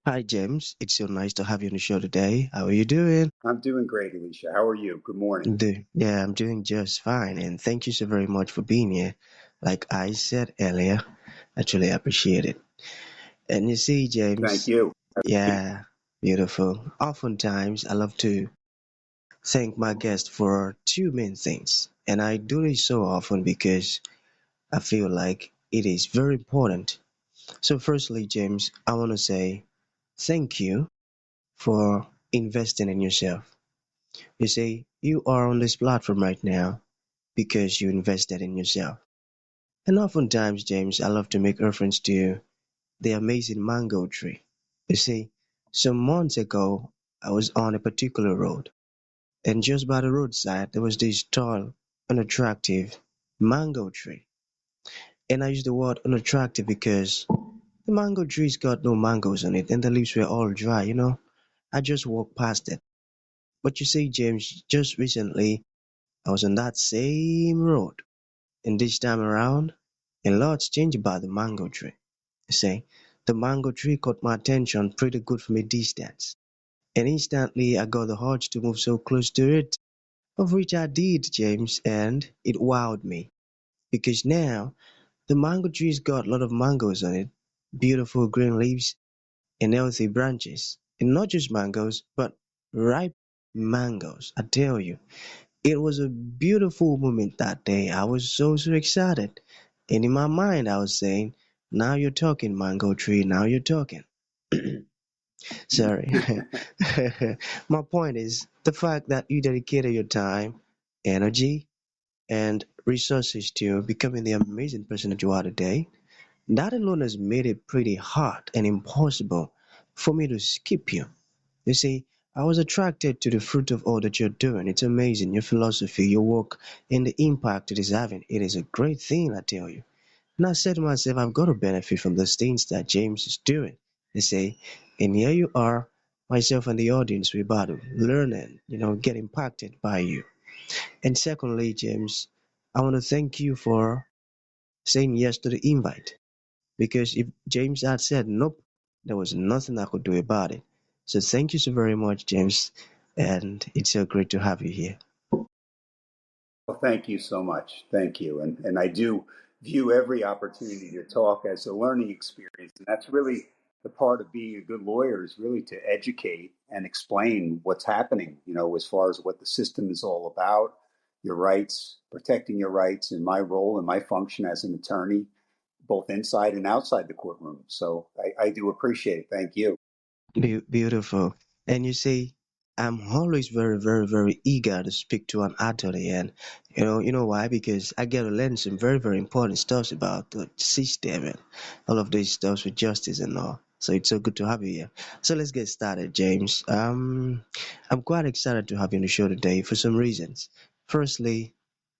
Hi, James. It's so nice to have you on the show today. How are you doing? I'm doing great, Elisha. How are you? Good morning. Yeah, I'm doing just fine, and thank you so very much for being here. Like I said earlier, I truly appreciate it. And you see, Thank James, you. yeah, beautiful. Oftentimes, I love to thank my guest for two main things, and I do it so often because I feel like it is very important. So, firstly, James, I want to say thank you for investing in yourself. You see, you are on this platform right now because you invested in yourself. And oftentimes, James, I love to make reference to the amazing mango tree. You see, some months ago, I was on a particular road, and just by the roadside, there was this tall, unattractive mango tree. And I use the word unattractive because the mango tree's got no mangoes on it, and the leaves were all dry. I just walked past it. But you see, James, just recently, I was on that same road, and this time around, a lot's changed about the mango tree. You see, the mango tree caught my attention pretty good from a distance, and instantly I got the urge to move so close to it, of which I did, James, and it wowed me. Because now, the mango tree's got a lot of mangoes on it, beautiful green leaves, and healthy branches. And not just mangoes, but ripe mangoes, I tell you. It was a beautiful moment that day. I was so excited. And in my mind, I was saying, now you're talking, mango tree, now you're talking. Sorry. My point is the fact that you dedicated your time, energy, and resources to becoming the amazing person that you are today. That alone has made it pretty hard and impossible for me to skip you. You see, I was attracted to the fruit of all that you're doing. It's amazing. Your philosophy, your work, and the impact it is having. It is a great thing, I tell you. And I said to myself, I've got to benefit from those things that James is doing. You see, and here you are, myself and the audience, we're about to learn and, get impacted by you. And secondly, James, I want to thank you for saying yes to the invite. Because if James had said nope, there was nothing I could do about it. So thank you so very much, James, and it's so great to have you here. Well, thank you so much. Thank you. And I do view every opportunity to talk as a learning experience. And that's really the part of being a good lawyer is really to educate and explain what's happening, as far as what the system is all about, your rights, protecting your rights, and my role and my function as an attorney, both inside and outside the courtroom. So I do appreciate it. Thank you. Beautiful. And you see, I'm always very, very, very eager to speak to an attorney, and you know why? Because I get to learn some very, very important stuff about the system and all of these stuff with justice and all. So it's so good to have you here. So let's get started, James. I'm quite excited to have you on the show today for some reasons. Firstly,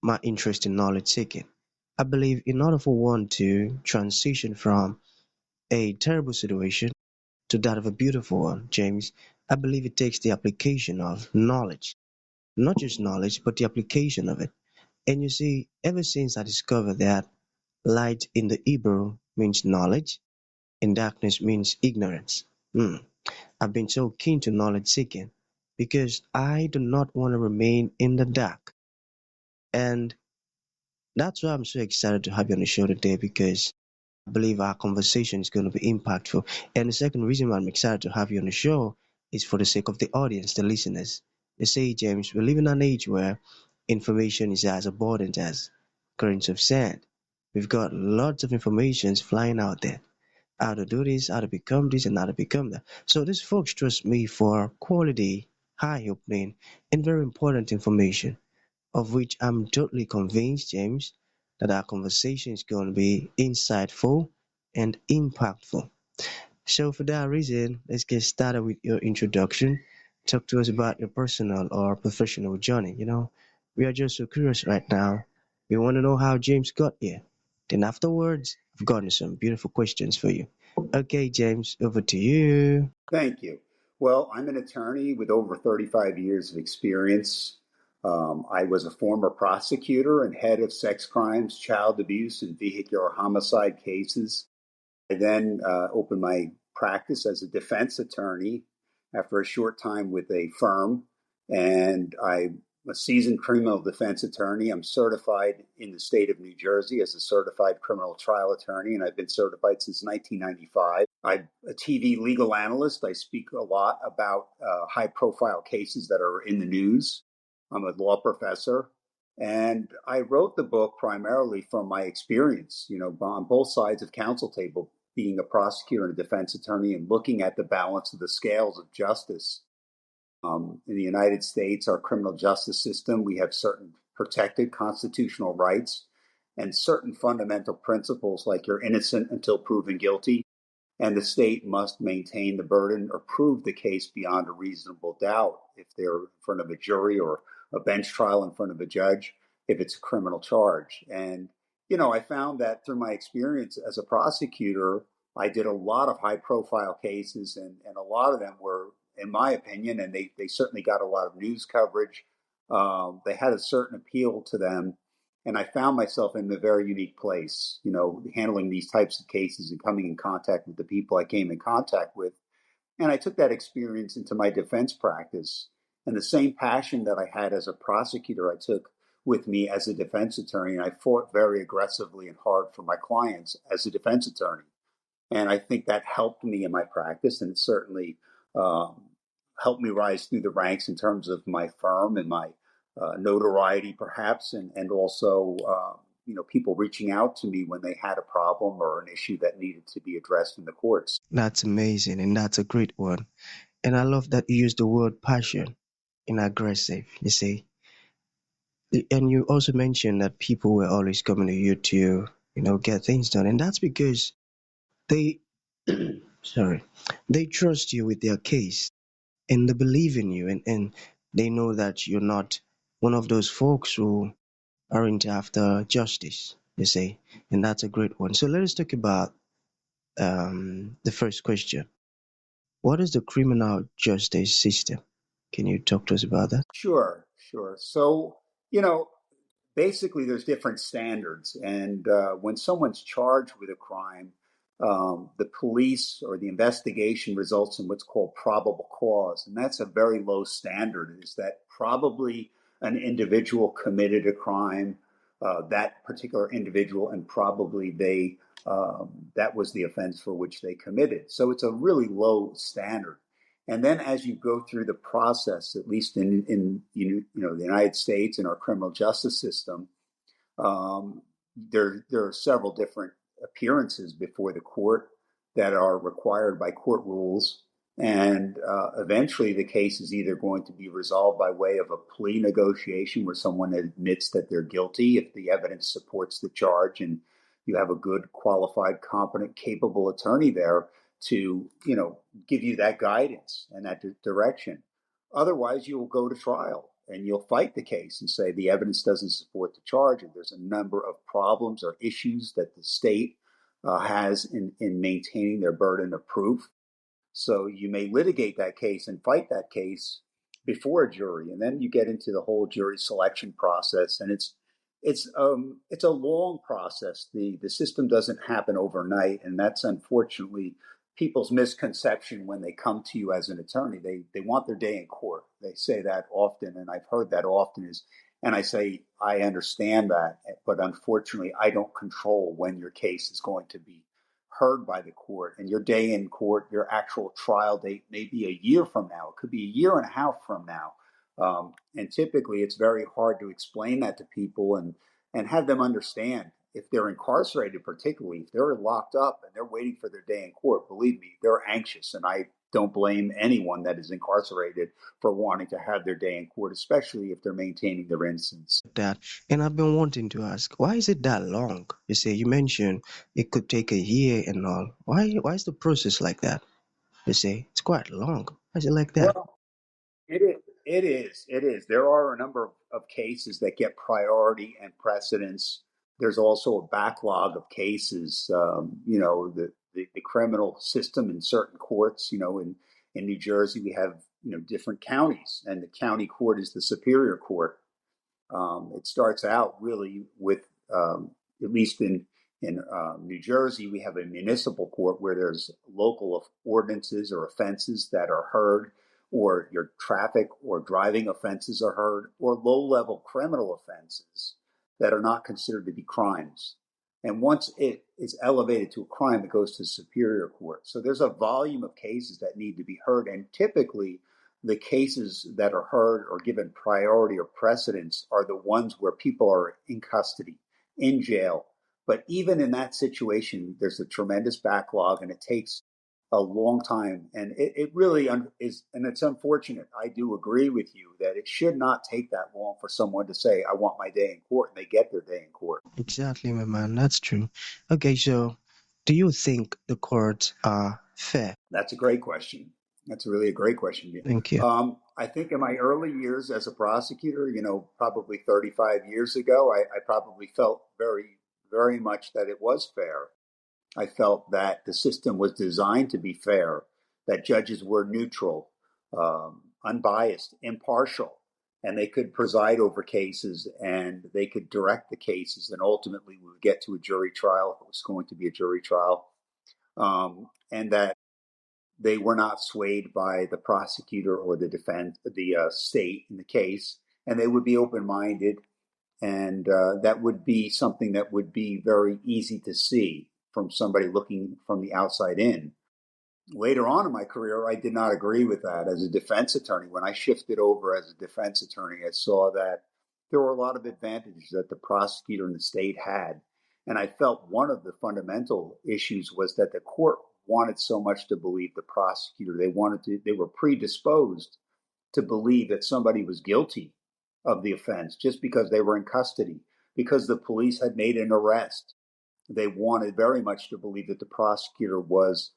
my interest in knowledge seeking. I believe in order for one to transition from a terrible situation to that of a beautiful one, James, I believe it takes the application of knowledge. Not just knowledge, but the application of it. And you see, ever since I discovered that light in the Hebrew means knowledge and darkness means ignorance, I've been so keen to knowledge seeking because I do not want to remain in the dark. And that's why I'm so excited to have you on the show today because I believe our conversation is going to be impactful. And the second reason why I'm excited to have you on the show is for the sake of the audience, the listeners. You see, James, we live in an age where information is as abundant as grains of sand. We've got lots of information flying out there. How to do this, how to become this, and how to become that. So these folks trust me for quality, high opening, and very important information of which I'm totally convinced, James, that our conversation is going to be insightful and impactful. So, for that reason, let's get started with your introduction. Talk to us about your personal or professional journey. We are just so curious right now. We want to know how James got here. Then, afterwards, I've gotten some beautiful questions for you. Okay, James, over to you. Thank you. Well, I'm an attorney with over 35 years of experience. I was a former prosecutor and head of sex crimes, child abuse, and vehicular homicide cases. I then opened my practice as a defense attorney after a short time with a firm, and I'm a seasoned criminal defense attorney. I'm certified in the state of New Jersey as a certified criminal trial attorney, and I've been certified since 1995. I'm a TV legal analyst. I speak a lot about high-profile cases that are in the news. I'm a law professor. And I wrote the book primarily from my experience, on both sides of counsel table, being a prosecutor and a defense attorney and looking at the balance of the scales of justice. In the United States, our criminal justice system, we have certain protected constitutional rights and certain fundamental principles like you're innocent until proven guilty, and the state must maintain the burden or prove the case beyond a reasonable doubt if they're in front of a jury or a bench trial in front of a judge, if it's a criminal charge. And, I found that through my experience as a prosecutor, I did a lot of high profile cases, and a lot of them were, in my opinion, and they certainly got a lot of news coverage. They had a certain appeal to them, and I found myself in a very unique place, handling these types of cases and coming in contact with the people I came in contact with. And I took that experience into my defense practice. And the same passion that I had as a prosecutor, I took with me as a defense attorney. And I fought very aggressively and hard for my clients as a defense attorney. And I think that helped me in my practice, and it certainly um, helped me rise through the ranks in terms of my firm and my notoriety, perhaps, and also people reaching out to me when they had a problem or an issue that needed to be addressed in the courts. That's amazing, and that's a great one. And I love that you use the word passion in aggressive, you see. And you also mentioned that people were always coming to you to, get things done. And that's because they, sorry, they trust you with their case and they believe in you, and they know that you're not one of those folks who aren't after justice, you see. And that's a great one. So let us talk about the first question. What is the criminal justice system? Can you talk to us about that? Sure, sure. So, you know, basically there's different standards, and when someone's charged with a crime, the police or the investigation results in what's called probable cause, and that's a very low standard. Is that probably an individual committed a crime, that particular individual, and probably that was the offense for which they committed. So it's a really low standard. And then as you go through the process, at least in the United States in our criminal justice system, um, there are several different appearances before the court that are required by court rules. And eventually the case is either going to be resolved by way of a plea negotiation where someone admits that they're guilty if the evidence supports the charge and you have a good, qualified, competent, capable attorney there to, give you that guidance and that direction. Otherwise, you will go to trial and you'll fight the case and say the evidence doesn't support the charge, and there's a number of problems or issues that the state has in maintaining their burden of proof. So you may litigate that case and fight that case before a jury, and then you get into the whole jury selection process, and it's a long process. The system doesn't happen overnight, and that's unfortunately people's misconception when they come to you as an attorney. They want their day in court. They say that often, and I've heard that often and I say I understand that, but unfortunately I don't control when your case is going to be heard by the court, and your day in court, your actual trial date may be a year from now. It could be a year and a half from now. And typically it's very hard to explain that to people and have them understand. If they're incarcerated, particularly if they're locked up and they're waiting for their day in court, believe me, they're anxious. And I don't blame anyone that is incarcerated for wanting to have their day in court, especially if they're maintaining their innocence. That, and I've been wanting to ask, why is it that long? You say you mentioned it could take a year and all. Why is the process like that? You say it's quite long. Why is it like that? Well, it is. It is. It is. There are a number of cases that get priority and precedence. There's also a backlog of cases. The criminal system in certain courts. In New Jersey, we have different counties, and the county court is the superior court. It starts out really with, at least In New Jersey, we have a municipal court where there's local ordinances or offenses that are heard, or your traffic or driving offenses are heard, or low-level criminal offenses that are not considered to be crimes. And once it is elevated to a crime, it goes to Superior Court. So there's a volume of cases that need to be heard. And typically, the cases that are heard or given priority or precedence are the ones where people are in custody, in jail. But even in that situation, there's a tremendous backlog, and it takes a long time. And it really is, and it's unfortunate. I do agree with you that it should not take that long for someone to say, I want my day in court, and they get their day in court. Exactly, my man. That's true. Okay, so do you think the courts are fair? That's a great question. That's really a great question. Thank you. I think in my early years as a prosecutor, probably 35 years ago, I probably felt very, very much that it was fair. I felt that the system was designed to be fair, that judges were neutral, unbiased, impartial, and they could preside over cases and they could direct the cases. And ultimately, we would get to a jury trial if it was going to be a jury trial. And that they were not swayed by the prosecutor or the defense, the state in the case, and they would be open-minded, and that would be something that would be very easy to see from somebody looking from the outside in. Later on in my career, I did not agree with that as a defense attorney. When I shifted over as a defense attorney, I saw that there were a lot of advantages that the prosecutor and the state had. And I felt one of the fundamental issues was that the court wanted so much to believe the prosecutor. They were predisposed to believe that somebody was guilty of the offense just because they were in custody, because the police had made an arrest. They wanted very much to believe that the prosecutor was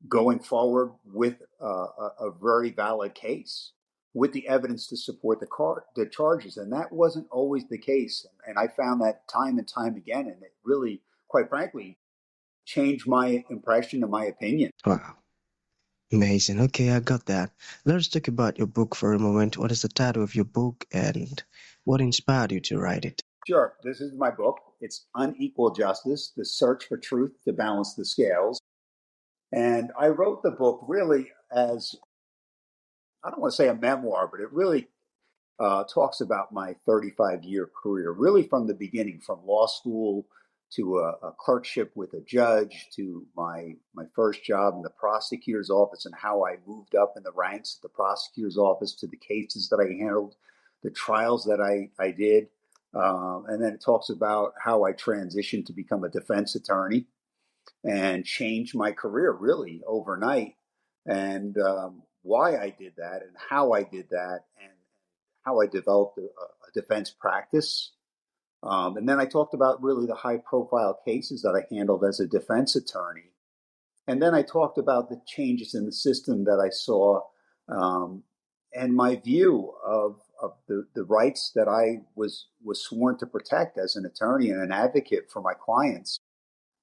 going forward with a very valid case with the evidence to support the charges. And that wasn't always the case. And I found that time and time again. And it really, quite frankly, changed my impression and my opinion. Wow. Amazing. Okay, I got that. Let's talk about your book for a moment. What is the title of your book and what inspired you to write it? Sure. This is my book. It's Unequal Justice, The Search for Truth to Balance the Scales. And I wrote the book really as, I don't want to say a memoir, but it really talks about my 35-year career, really from the beginning, from law school to a clerkship with a judge, to my first job in the prosecutor's office, and how I moved up in the ranks at the prosecutor's office, to the cases that I handled, the trials that I did. And then it talks about how I transitioned to become a defense attorney and changed my career really overnight, and why I did that and how I did that, and how I developed a defense practice. And then I talked about really the high profile cases that I handled as a defense attorney. And then I talked about the changes in the system that I saw, and my view of the rights that I was sworn to protect as an attorney and an advocate for my clients,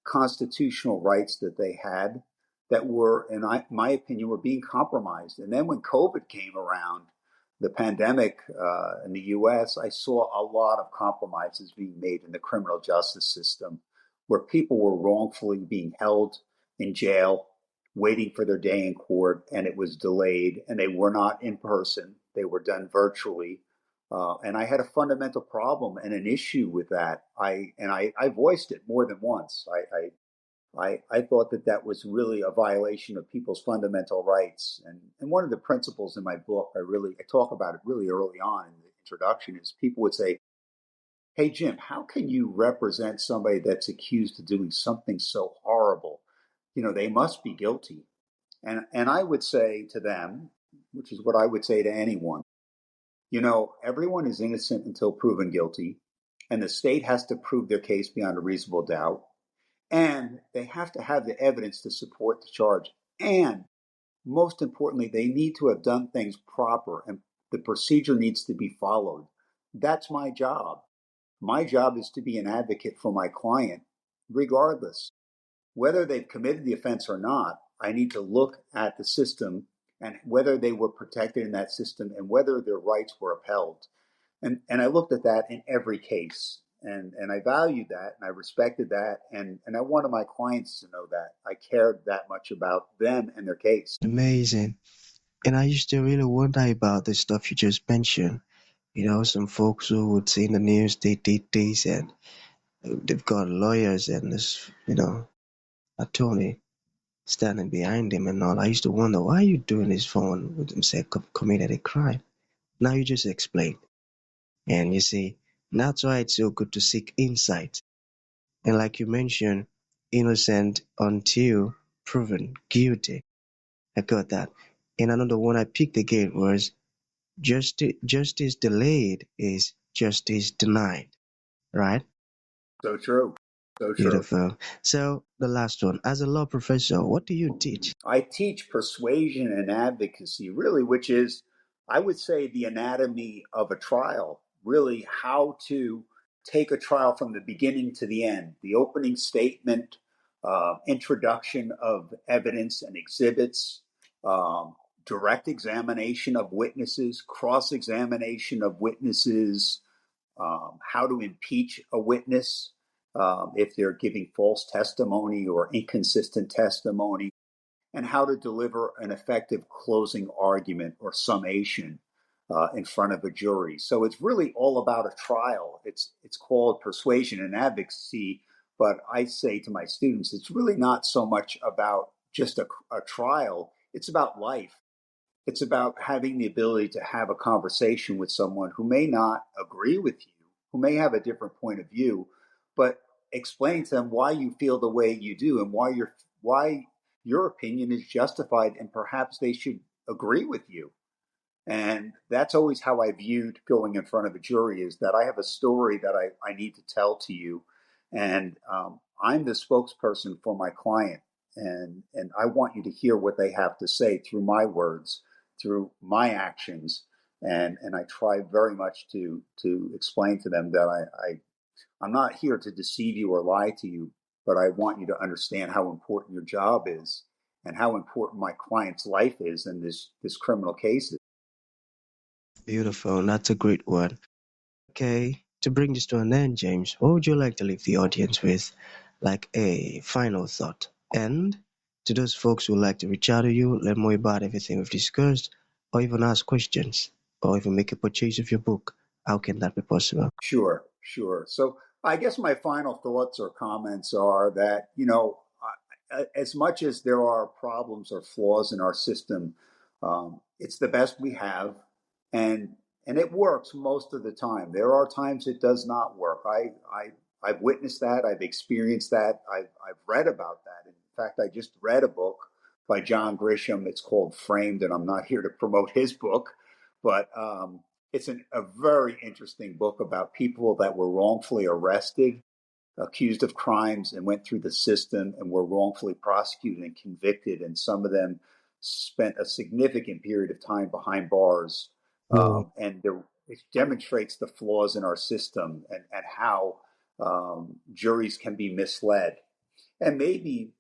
constitutional rights that they had that were, in my opinion, were being compromised. And then when COVID came around, the pandemic in the U.S., I saw a lot of compromises being made in the criminal justice system, where people were wrongfully being held in jail, waiting for their day in court, and it was delayed, and they were not in person. They were done virtually. And I had a fundamental problem and an issue with that. I voiced it more than once. I thought that was really a violation of people's fundamental rights. And one of the principles in my book, I talk about it really early on in the introduction, is people would say, hey, Jim, how can you represent somebody that's accused of doing something so horrible? They must be guilty. And I would say to them, which is what I would say to anyone, everyone is innocent until proven guilty, and the state has to prove their case beyond a reasonable doubt. And they have to have the evidence to support the charge. And most importantly, they need to have done things proper, and the procedure needs to be followed. That's my job. My job is to be an advocate for my client, regardless. Whether they've committed the offense or not, I need to look at the system and whether they were protected in that system and whether their rights were upheld. And I looked at that in every case. and I valued that and I respected that, and I wanted my clients to know that I cared that much about them and their case. Amazing. And I used to really wonder about the stuff you just mentioned. Some folks who would say in the news they did this and they've got lawyers and this, attorney standing behind him and all. I used to wonder, why are you doing this for one with him say committed a crime? Now you just explained. And you see, that's why it's so good to seek insight. And like you mentioned, innocent until proven guilty. I got that. And another one I picked again was justice delayed is justice denied. Right? So true. So true. Beautiful. So the last one, as a law professor, what do you teach? I teach persuasion and advocacy, really, which is, I would say, the anatomy of a trial, really, how to take a trial from the beginning to the end, the opening statement, introduction of evidence and exhibits, um, direct examination of witnesses, cross examination of witnesses, how to impeach a witness if they're giving false testimony or inconsistent testimony, and how to deliver an effective closing argument or summation in front of a jury. So it's really all about a trial. It's called persuasion and advocacy, but I say to my students, it's really not so much about just a trial. It's about life. It's about having the ability to have a conversation with someone who may not agree with you, who may have a different point of view, but explain to them why you feel the way you do and why your opinion is justified and perhaps they should agree with you. And that's always how I viewed going in front of a jury, is that I have a story that I need to tell to you. And I'm the spokesperson for my client. And I want you to hear what they have to say through my words, through my actions. And I try very much to explain to them that I'm not here to deceive you or lie to you, but I want you to understand how important your job is and how important my client's life is in this criminal case. Beautiful. That's a great one. Okay, to bring this to an end, James, what would you like to leave the audience with? Like a final thought. And to those folks who like to reach out to you, learn more about everything we've discussed, or even ask questions, or even make a purchase of your book, how can that be possible? Sure, sure. So I guess my final thoughts or comments are that, as much as there are problems or flaws in our system, it's the best we have, and and it works most of the time. There are times it does not work. I've witnessed that. I've experienced that. I've read about that. In fact, I just read a book by John Grisham. It's called Framed, and I'm not here to promote his book, but it's a very interesting book about people that were wrongfully arrested, accused of crimes, and went through the system and were wrongfully prosecuted and convicted. And some of them spent a significant period of time behind bars. Whoa, It demonstrates the flaws in our system and how juries can be misled. And maybe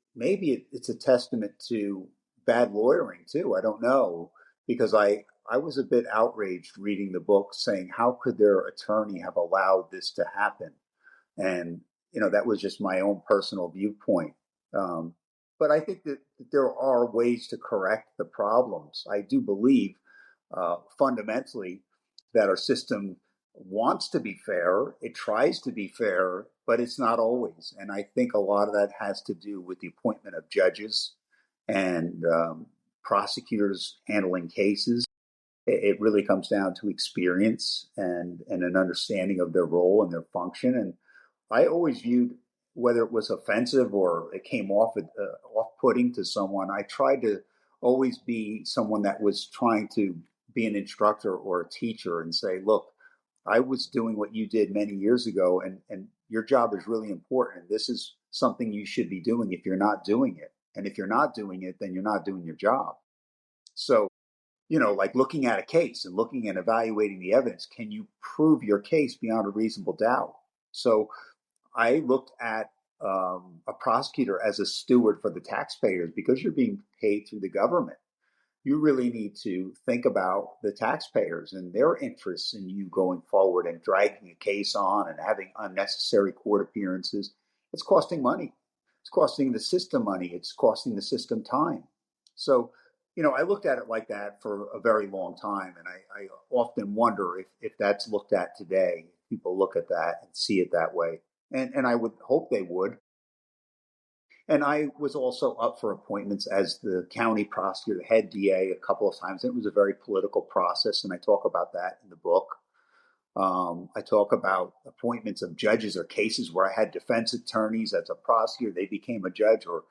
it's a testament to bad lawyering too. I don't know, because I was a bit outraged reading the book, saying how could their attorney have allowed this to happen? And that was just my own personal viewpoint. Um, but I think that there are ways to correct the problems. I do believe fundamentally that our system wants to be fair. It tries to be fair, but it's not always. And I think a lot of that has to do with the appointment of judges and prosecutors handling cases. It really comes down to experience and an understanding of their role and their function. And I always viewed, whether it was offensive or it came off-putting to someone, I tried to always be someone that was trying to be an instructor or a teacher and say, look, I was doing what you did many years ago, and your job is really important. This is something you should be doing if you're not doing it. And if you're not doing it, then you're not doing your job. So, like looking at a case and looking and evaluating the evidence, can you prove your case beyond a reasonable doubt? So I looked at a prosecutor as a steward for the taxpayers, because you're being paid through the government. you really need to think about the taxpayers and their interests in you going forward and dragging a case on and having unnecessary court appearances. It's costing money. It's costing the system money. It's costing the system time. So, I looked at it like that for a very long time. And I often wonder if that's looked at today. People look at that and see it that way. And I would hope they would. And I was also up for appointments as the county prosecutor, head DA, a couple of times. It was a very political process, and I talk about that in the book. I talk about appointments of judges or cases where I had defense attorneys as a prosecutor. They became a judge, or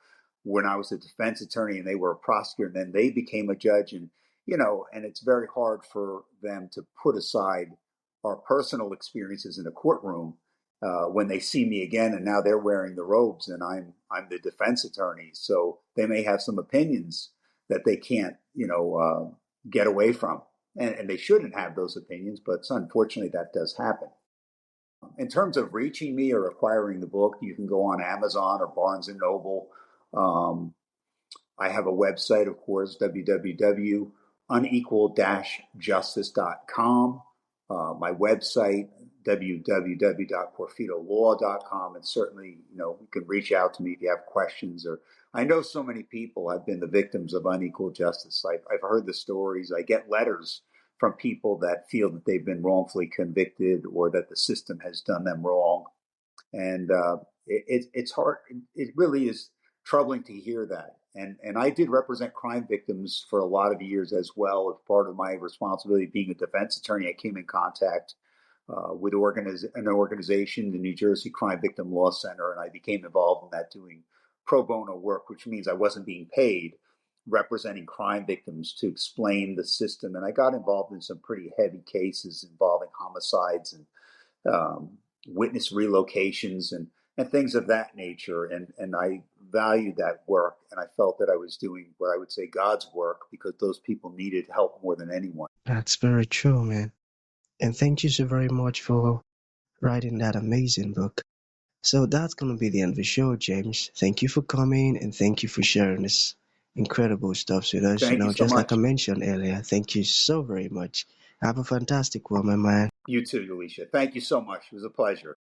when I was a defense attorney and they were a prosecutor, and then they became a judge. And it's very hard for them to put aside our personal experiences in a courtroom when they see me again, and now they're wearing the robes, and I'm the defense attorney. So they may have some opinions that they can't, get away from, and they shouldn't have those opinions, but unfortunately that does happen. In terms of reaching me or acquiring the book, you can go on Amazon or Barnes and Noble. Um, I have a website, of course, www.unequal-justice.com. My website, www.porfidolaw.com. And certainly, you can reach out to me if you have questions. Or I know so many people have been the victims of unequal justice. I've heard the stories. I get letters from people that feel that they've been wrongfully convicted or that the system has done them wrong. And it's hard. It really is troubling to hear that. And I did represent crime victims for a lot of years as well. As part of my responsibility being a defense attorney, I came in contact with an organization, the New Jersey Crime Victim Law Center, and I became involved in that doing pro bono work, which means I wasn't being paid, representing crime victims to explain the system. And I got involved in some pretty heavy cases involving homicides and witness relocations and things of that nature. And I valued that work, and I felt that I was doing what I would say God's work, because those people needed help more than anyone. That's very true, man. And thank you so very much for writing that amazing book. So that's going to be the end of the show, James. Thank you for coming and thank you for sharing this incredible stuff with us. Thank you so Just like I much. mentioned earlier, thank you so very much. Have a fantastic one, my man. You too, Elisha. Thank you so much. It was a pleasure.